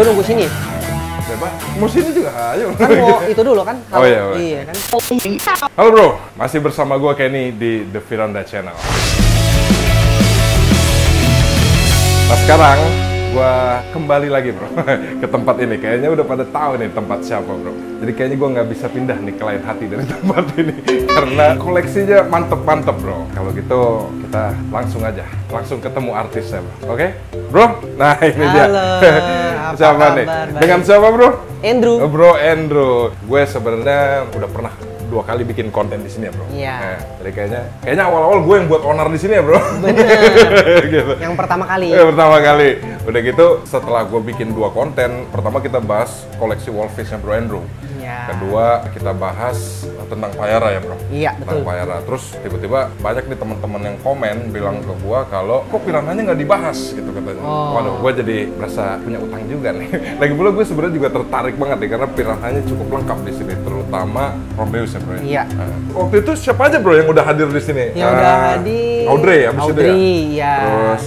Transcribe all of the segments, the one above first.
nunggu sini. Bebas. Mau sini juga, ayo. Kan mau itu dulu kan? Oh iya. Iya kan. Halo bro, masih bersama gue Kenny di The Firanda Channel. Nah sekarang gue kembali lagi bro ke tempat ini. Kayaknya udah pada tahu nih tempat siapa bro. Jadi kayaknya gue nggak bisa pindah nih ke lain hati dari tempat ini karena koleksinya mantep-mantep bro. Kalau gitu kita langsung aja, langsung ketemu artisnya bro. Oke? Bro, nah ini dia. Halo, siapa nih? Baik. Dengan siapa bro? Andrew. Bro Andrew. Gue sebenarnya udah pernah 2 kali bikin konten di sini ya bro. Iya. Nah, jadi kayaknya awal-awal gue yang buat owner di sini ya bro. Bener. Gitu. Yang pertama kali. Pertama kali. Udah gitu setelah gue bikin 2 konten, pertama kita bahas koleksi Wallfish-nya Bro Andrew. Iya. Kedua kita bahas tentang Payara ya bro. Iya Tentang betul. Payara. Terus tiba-tiba banyak nih teman-teman yang komen bilang ke gue kalau kok piranhanya nggak dibahas gitu katanya. Oh. Waduh, gue jadi berasa punya utang juga nih. Lagi pula gue sebenarnya juga tertarik banget nih karena piranhanya cukup lengkap di sini, terutama Rombeus ya bro. Iya. Nah, waktu itu siapa aja bro yang udah hadir di sini? Yang udah hadir. Audrey ya, abis itu ya. Iya. Terus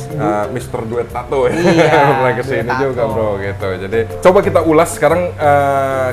Mr. Duet Tato ya. Iya, pernah kesini Duet juga Tato. bro gitu. Jadi coba kita ulas sekarang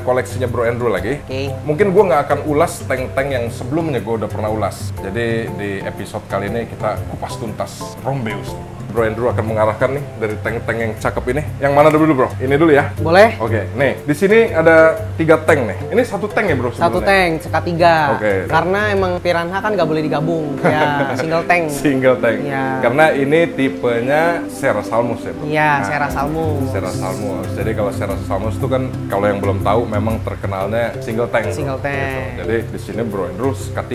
koleksinya Bro Andrew lagi. Oke. Mungkin gue nggak akan ulas tank-tank yang sebelumnya gue udah pernah ulas. Jadi di episode kali ini kita kupas tuntas Rombeus. Bro Andrew akan mengarahkan nih dari tank-tank yang cakep ini. Yang mana dulu bro? Ini dulu ya. Boleh? Oke, nih di sini ada 3 tank nih. Ini 1 tank ya bro? Satu sebenarnya? tank, CK3. Oke. Karena emang piranha kan nggak boleh digabung. Ya, single tank. Single tank. Iya. Karena ini tipenya Serrasalmus ya bro. Iya, Nah, Serrasalmus. Serrasalmus. Jadi kalau Serrasalmus itu kan kalau yang belum tahu memang terkenalnya single tank. bro. Single tank. Gitu. Jadi di sini Bro Andrew K3.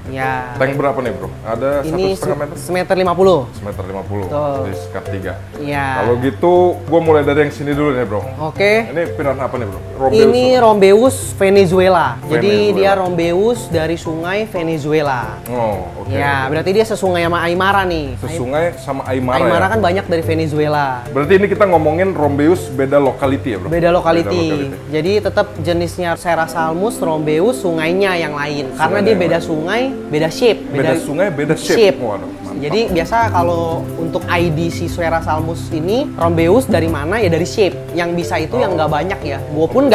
Iya. Tank berapa nih bro? Ada Ini 1,5 meter? semeter 50. Semeter 50. Betul. Di K3. Iya. Kalau gitu, gue mulai dari yang sini dulu nih bro. Oke. Ini piranha apa nih bro? Rombeus, Ini bro. Rombeus Venezuela. Jadi Venezuela. dia Rombeus dari sungai Venezuela. Oh, oke. Ya, berarti dia sesungai sama Aymara nih. Sesungai sama Aymara, Aymara ya? kan banyak dari Venezuela. Berarti ini kita ngomongin Rombeus beda locality ya bro? Beda lokality. Jadi tetap jenisnya Serrasalmus, Rombeus, sungainya yang lain. Karena Sungainya dia yang beda lain. sungai, beda shape. Beda sungai, beda shape. Waduh, mantap. Jadi biasa kalau untuk ID si Serrasalmus ini, Rombeus dari mana ya dari shape. Yang bisa itu yang nggak banyak ya. Gue pun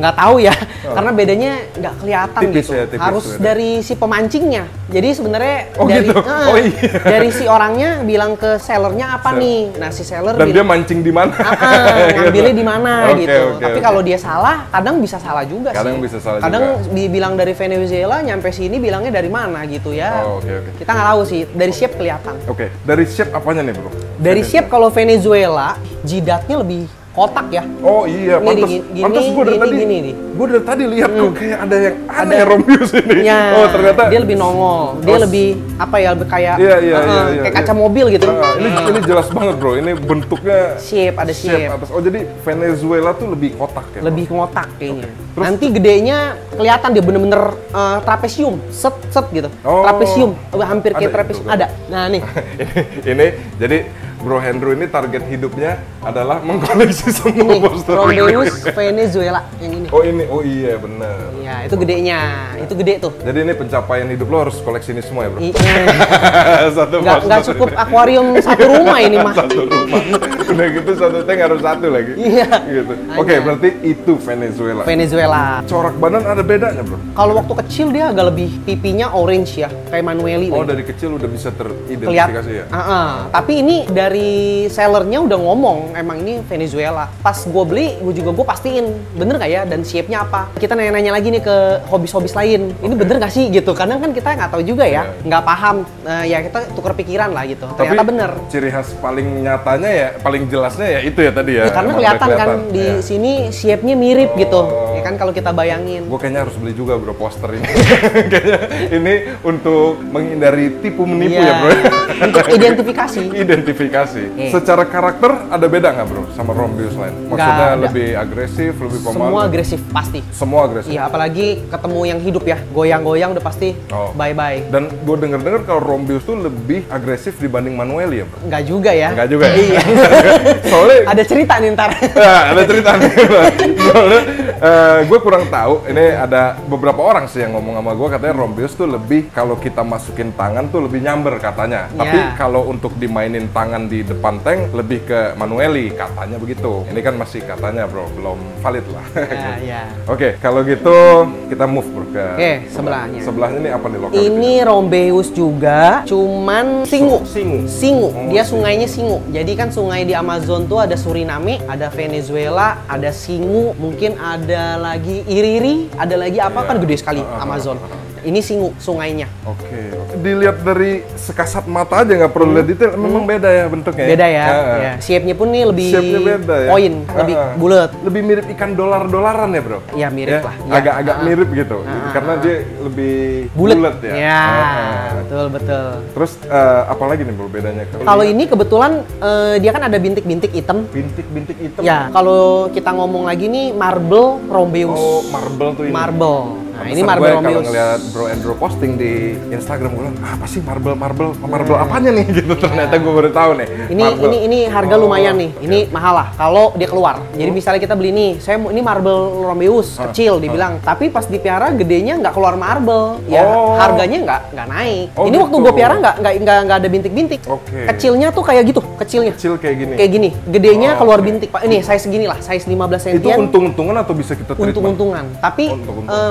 nggak tahu ya, karena bedanya nggak kelihatan Tipis gitu. ya, tipis Harus beda. dari si pemancingnya. Jadi sebenarnya Oh, dari gitu? Oh, iya. dari si orangnya bilang ke sellernya apa nih. Nah si seller Dan dia bilang, mancing di mana? ngambilnya di mana Oke, gitu. oke, Tapi oke. kalau dia salah, kadang bisa salah juga Kadang sih. bisa salah kadang juga. dibilang dari Venezuela, nyampe sini bilangnya dari mana gitu ya. Oh, oke. Kita nggak tahu sih. Dari shape kelihatan. Oke, dari shape apanya nih bro? Dari shape kalau Venezuela, jidatnya lebih kotak ya. Oh iya, Ini pantas. gini, Pantas gue dari gini, tadi. gini nih. Gue dari tadi lihat kok kayak ada yang aneh Ada. Rombeus ini. Ya, Oh ternyata. dia lebih nongol. Dia Oh, lebih apa ya? Lebih kayak Iya. kayak kaca mobil gitu. Ini jelas banget bro. Ini bentuknya Shape, ada shape. atas. Oh jadi Venezuela tuh lebih kotak ya? bro? Lebih ngotak kayaknya. Terus- Nanti gedenya kelihatan dia bener-bener trapesium, set gitu. Oh. Trapesium, hampir kayak Ada trapesium. itu, Ada. Nah nih, ini jadi Bro Andrew ini target hidupnya adalah mengkoleksi semua nih poster. Rombeus Venezuela yang ini. Oh ini, oh iya bener. Iya, itu gedenya. Itu gede tuh. Jadi ini pencapaian hidup lo harus koleksi ini semua ya bro? Satu Nggak cukup akuarium satu rumah ini mah. Satu rumah. Udah gitu satu tank harus satu lagi. Iya. Gitu. Hanya. Oke, berarti itu Venezuela. Venezuela. Corak badan ada bedanya bro? Kalau waktu kecil dia agak lebih pipinya orange ya, kayak Manueli. Oh nih. dari kecil udah bisa Kelihatan. teridentifikasi ya? Tapi ini dari sellernya udah ngomong emang ini Venezuela. Pas gue beli, gue pastiin bener nggak ya dan shape-nya apa. Kita nanya-nanya lagi nih ke hobis-hobis lain. Ini bener nggak sih gitu? Kadang kan kita nggak tahu juga ya, nggak paham. Ya kita tukar pikiran lah gitu. Tapi Ternyata bener. ciri khas paling nyatanya ya, paling jelasnya ya itu ya tadi ya. Ya, karena Emang kelihatan udah kan di Iya. sini shape-nya mirip gitu. Oh. Ya kan kalau kita bayangin. Gue kayaknya harus beli juga bro poster ini. Kayaknya ini untuk menghindari tipu menipu Iya. ya bro. Untuk identifikasi. Identifikasi. Secara karakter ada beda nggak bro sama Rombeus lain? Maksudnya ada. lebih agresif, lebih pemalu? Semua agresif pasti. Semua agresif. Iya, apalagi ketemu yang hidup ya, goyang-goyang udah pasti Oh. bye-bye. Dan gue denger-dengar kalau Rombeus tuh lebih agresif dibanding Manueli ya bro? Enggak juga ya. Enggak juga ya? Iya. Soalnya Ada cerita nih ntar. nah, ada cerita nih. Soalnya gue kurang tahu. Ini ada beberapa orang sih yang ngomong sama gue, katanya Rombeus tuh lebih kalau kita masukin tangan tuh lebih nyamber katanya. Tapi kalau untuk dimainin tangan di depan tank lebih ke manually katanya begitu. Ini kan masih katanya bro, belum valid lah. Oke, kalau gitu kita move bro ke sebelahnya. Sebelahnya ini apa nih lokal? Ini Rombeus juga, cuman Singu. Dia sungainya Singu. Jadi kan sungai di Amazon tuh ada Suriname, ada Venezuela, ada Singu, mungkin ada lagi Iriri, ada lagi apa kan gede sekali Amazon. Ini Singu sungainya. Oke. Dilihat dari sekasat mata aja nggak perlu lihat detail, memang beda ya bentuknya. Beda ya. Shape-nya pun nih lebih beda, ya? poin, lebih bulat. Lebih mirip ikan dolar-dolaran ya bro? Iya mirip lah. Agak-agak mirip gitu, karena dia lebih bulat ya. Iya, betul. Terus apa lagi nih bro bedanya? Kalau ini kebetulan dia kan ada bintik-bintik hitam. Bintik-bintik hitam? Ya, kalau kita ngomong lagi nih marble Rombeus. Oh, marble tuh ini? Marble. Nah, ini marble Kalau Rombeus. ngeliat Bro Andrew posting di Instagram, gue bilang, apa sih marble apanya nih? Gitu, ternyata gue baru tahu nih. Ini harga lumayan nih. Ini mahal lah kalau dia keluar. Jadi misalnya kita beli nih, ini marble Rombeus kecil dibilang, tapi pas dipiara gedenya nggak keluar marble. Ya harganya nggak naik. Ini waktu gue piara nggak ada bintik-bintik. Kecilnya tuh kayak gitu, kecilnya. Kecil kayak gini. Kayak gini. Gedenya keluar bintik. Ini size segini lah, size 15 cm. Itu untung-untungan atau bisa kita treatment? Untung-untungan. Tapi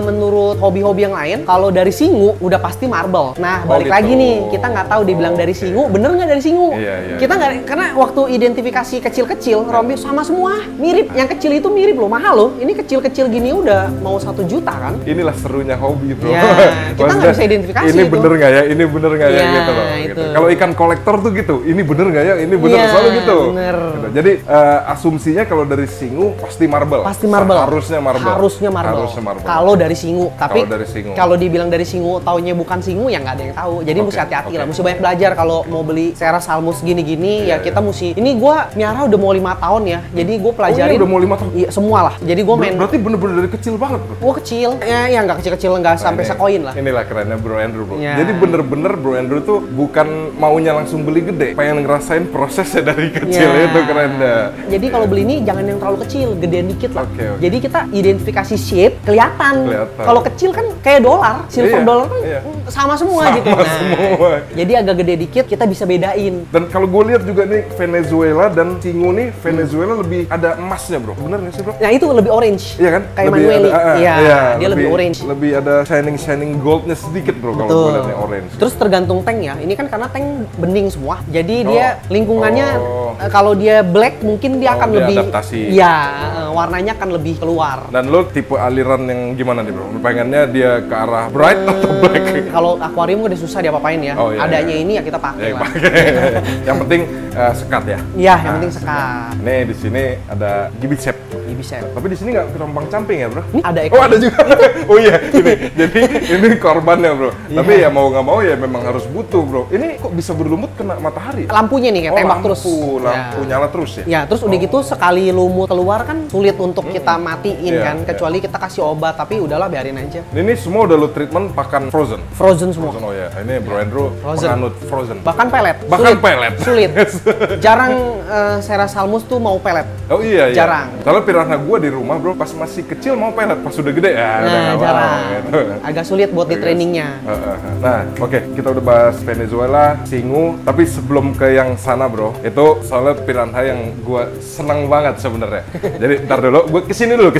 menurut hobi-hobi yang lain, kalau dari Singu udah pasti marble. Nah, balik lagi nih, kita nggak tahu dibilang dari Singu, bener nggak dari Singu? Kita nggak, karena waktu identifikasi kecil-kecil, Rombeus sama semua mirip. Yang kecil itu mirip loh, mahal loh. Ini kecil-kecil gini udah mau 1 juta kan? Inilah serunya hobi bro. Kita nggak bisa identifikasi. Ini bener nggak ya? Ini bener nggak ya? Gitu loh. Gitu. Kalau ikan kolektor tuh gitu, ini bener nggak ya? Ini bener selalu gitu. Bener. Gitu. Jadi asumsinya kalau dari Singu pasti marble. Pasti marble. Harusnya marble. Kalau dari Singu. Tapi Singu. kalau dibilang dari Singu, taunya bukan Singu, ya nggak ada yang tahu. Jadi mesti hati-hati lah, mesti banyak belajar kalau mau beli Serra Salmus gini-gini. Ya kita mesti. Ini gue miara udah mau 5 tahun ya. Jadi gue pelajarin. Udah mau 5 tahun? Iya, semua lah. Jadi gue main. Berarti bener-bener dari kecil banget bro? Gue kecil. Ya nggak kecil-kecil, nggak sampai sekoin lah. Inilah kerennya Bro Andrew bro. Jadi bener-bener Bro Andrew tuh bukan maunya langsung beli gede, pengen ngerasain prosesnya dari kecil. Itu keren dah. Jadi kalau beli ini jangan yang terlalu kecil, gedean dikit lah. Jadi kita identifikasi shape kelihatan. Kalau kecil kan kayak dolar, silver dollar kan sama semua gitu. Jadi agak gede dikit kita bisa bedain. Dan kalau gue lihat juga nih Venezuela dan Singu nih, Venezuela lebih ada emasnya bro, bener nggak sih bro? Nah itu lebih orange. Iya kan? Kayak Manueli. Dia lebih orange. Lebih ada shining goldnya sedikit bro kalau gue lihatnya orange. Terus tergantung tank ya. Ini kan karena tank bening semua. Jadi dia lingkungannya kalau dia black mungkin dia akan lebih adaptasi. Ya, warnanya akan lebih keluar. Dan lo tipe aliran yang gimana nih bro? Pengennya dia ke arah bright atau black? Kalau akuarium udah susah diapa-apain ya. Adanya ini ya kita pakai lah. Yang penting sekat ya. Iya, yang penting sekat. Nih di sini ada gibicep. Tapi di sini nggak kerompang camping ya bro? Ini ada ekor. Oh ada juga. Oh iya ini. Jadi ini korbannya bro. Tapi ya mau nggak mau ya memang harus butuh bro. Ini kok bisa berlumut kena matahari? Lampunya nih kayak tembak terus. Lampu nyala terus ya? Ya terus udah gitu sekali lumut keluar kan sulit untuk kita matiin kan. Kecuali kita kasih obat, tapi udahlah biarin aja. Ini semua udah lo treatment pakan frozen? Frozen semua. Oh ya, ini Bro Andrew penganut frozen. Bahkan pelet. Sulit. Jarang Serra Salmus tuh mau pelet. Oh iya. Jarang. Kalau piranha gue di rumah bro, pas masih kecil mau pelet, pas sudah gede ya jarang. Gitu. Agak sulit buat di trainingnya. Nah, oke, kita udah bahas Venezuela, Singu, tapi sebelum ke yang sana bro, itu soalnya piranha yang gue seneng banget sebenarnya. Jadi ntar dulu, gue kesini dulu.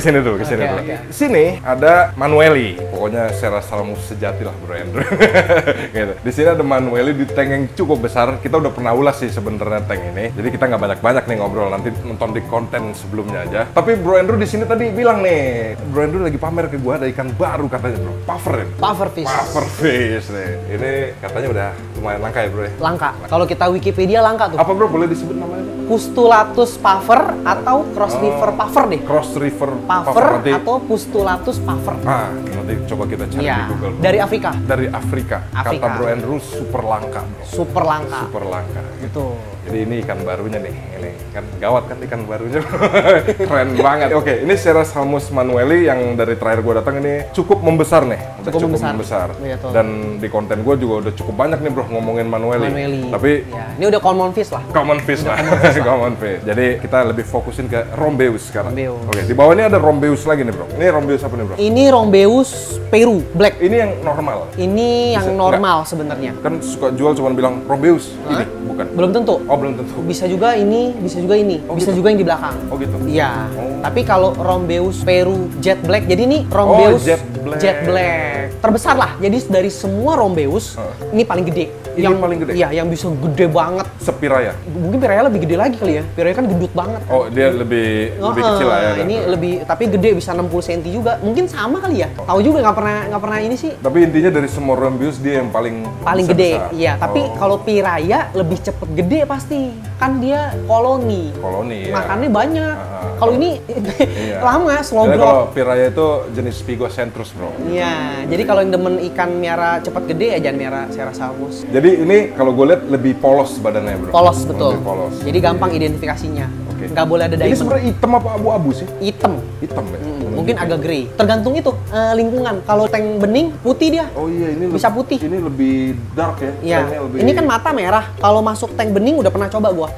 Sini ada Manueli, pokoknya Serra Salmus sejati lah bro Andrew. Gitu. Di sini ada Manueli di tank yang cukup besar. Kita udah pernah ulas sih sebenarnya tank ini. Jadi kita nggak banyak-banyak nih ngobrol, nanti nonton di konten sebelumnya aja. Tapi Bro Andrew di sini tadi bilang nih, Bro Andrew lagi pamer ke gua ada ikan baru katanya bro, pufferfish nih. Ini katanya udah lumayan langka ya bro ya? Langka. Kalau kita Wikipedia langka tuh. Apa bro, boleh disebut namanya? Pustulatus puffer atau cross river puffer deh. Cross river puffer atau Pustulatus puffer. Nanti coba kita cari di Google. Dari Afrika. Kata Bro Andrew super langka bro. Super langka. Gitu. Jadi ini ikan barunya nih. ini kan gawat kan ikan barunya. Keren banget. Oke, ini Sierra Salmus manuelli yang dari terakhir gue datang ini cukup membesar nih. Udah cukup membesar. Iya, Dan di konten gue juga udah cukup banyak nih bro ngomongin manuelli. Tapi ya, ini udah common fish lah. Common fish lah. Common fish. Jadi kita lebih fokusin ke Rombeus sekarang. Rombeus. Oke, di bawah ini ada Rombeus lagi nih bro. Ini Rombeus apa nih bro? Ini Rombeus Peru Black. Ini yang normal. Ini yang normal sebenarnya. Kan suka jual cuma bilang Rombeus. Ini bukan. Belum tentu. Oh, belum tentu. Bisa juga ini, bisa juga ini. Oh, bisa gitu? juga yang di belakang. Oh gitu. Iya. Oh. Tapi kalau Rombeus Peru Jet Black, jadi ini Rombeus Jet Black. terbesar lah. Jadi dari semua Rombeus ini paling gede. Ini yang paling gede? Iya, yang bisa gede banget. Sepiraya. Mungkin Piraya lebih gede lagi kali ya. Piraya kan gendut banget. Oh, dia lebih kecil lah ya. Ini lebih, tapi gede, bisa 60 cm juga. Mungkin sama kali ya. Tahu juga nggak pernah ini sih. Tapi intinya dari semua Rombeus dia yang paling Gede. besar. Iya, tapi kalau Piraya lebih cepet gede pasti. Kan dia koloni. Koloni ya. Makannya banyak. Kalau ini Iya. lama, slow Jadi growth. kalau Piraya itu jenis Spigocentrus bro. Iya, jadi kalau yang demen ikan miara cepat gede ya jangan miara Sierra Salmus. Jadi ini kalau gue lihat lebih polos badannya bro. Polos betul. Lebih polos. Jadi gampang identifikasinya. Oke. Nggak boleh ada Ini diamond. sebenarnya hitam apa abu-abu sih? Hitam. Hitam ya. Mungkin agak grey. Tergantung itu lingkungan. Kalau tank bening putih dia. Oh iya ini Bisa putih. Ini lebih dark ya. Iya. Trennya lebih... Ini kan mata merah. Kalau masuk tank bening udah pernah coba gua.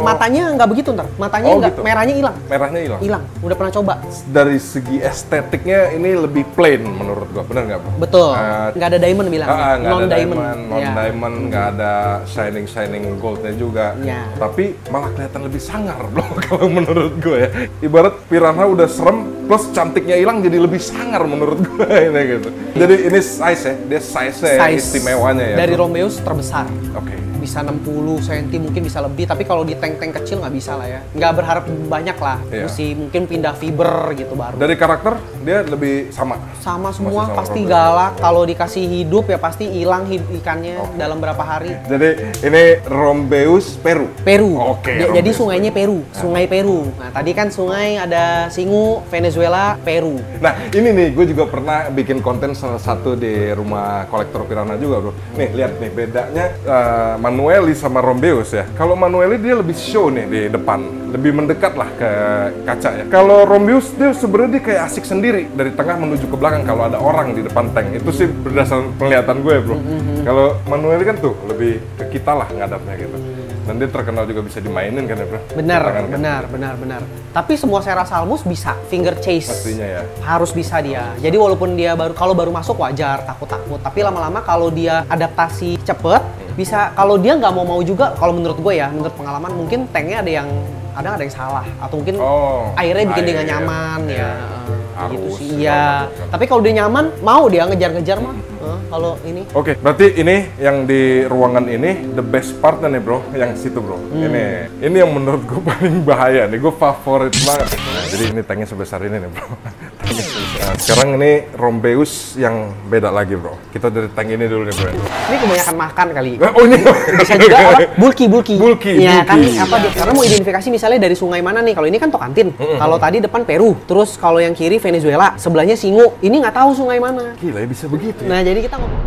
Matanya nggak begitu ntar. Matanya nggak, gitu. merahnya hilang. Merahnya hilang. Hilang. Udah pernah coba. Dari segi estetiknya ini lebih plain menurut gua. Benar nggak bro? Betul. Nggak ada diamond bilang. Nggak ada diamond. non diamond, nggak ada shining goldnya juga. Iya. Tapi malah kelihatan lebih sangar bro kalau menurut gue ya. Ibarat piranha udah serem plus cantiknya hilang jadi lebih sangar menurut gue ini gitu. Jadi ini size ya, dia size-nya istimewanya ya. Dari bro. Rombeus terbesar. Oke. Bisa 60 cm mungkin bisa lebih, tapi kalau di tank-tank kecil nggak bisa lah ya. Nggak berharap banyak lah. Iya. Mesti mungkin pindah fiber gitu baru. Dari karakter dia lebih sama. Sama semua, sama pasti Rombeus. galak. Kalau dikasih hidup ya pasti hilang ikannya dalam berapa hari. Jadi ini Rombeus Peru. Peru. Oke, Jadi Rombeus sungainya Peru, sungai Peru. Nah tadi kan sungai ada Singu, Venezuela, Peru. Nah ini nih, gue juga pernah bikin konten salah satu di rumah kolektor piranha juga bro. Nih lihat nih bedanya manuelli sama Rombeus ya. Kalau manuelli dia lebih show nih di depan, lebih mendekat lah ke kaca ya. Kalau Rombeus dia sebenarnya dia kayak asik sendiri dari tengah menuju ke belakang kalau ada orang di depan tank. Itu sih berdasarkan penglihatan gue bro. Kalau manuelli kan tuh lebih ke kita lah ngadapnya gitu. Dan dia terkenal juga bisa dimainin kan ya bro? Benar, Tangan, kan? benar. Tapi semua Sierra Salmus bisa finger chase. Pastinya ya. Harus bisa dia. Jadi walaupun dia kalau baru masuk wajar takut-takut, tapi lama-lama kalau dia adaptasi cepet, bisa. Kalau dia nggak mau juga, kalau menurut gue ya, menurut pengalaman mungkin tanknya ada yang salah atau mungkin airnya bikin dia nggak nyaman ya. Gitu Arus, sih. Iya. Tapi kalau dia nyaman, mau dia ngejar-ngejar mah. Kalau ini. Oke, berarti ini yang di ruangan ini the best partnya nih bro, yang situ bro. Ini yang menurut gue paling bahaya nih, gue favorit banget. Jadi ini tanknya sebesar ini nih bro. Nah, sekarang ini Rombeus yang beda lagi bro. Kita dari tank ini dulu nih bro. Ini kebanyakan makan kali. Oh ini Bisa juga apa? Bulky. Iya kan, bulky. apa dia? Karena mau identifikasi misalnya dari sungai mana nih. Kalau ini kan Tocantins. Kalau tadi depan Peru. Terus kalau yang kiri Venezuela, sebelahnya Singu. Ini nggak tahu sungai mana. Gila ya bisa begitu ya. Nah, jadi kita ngomong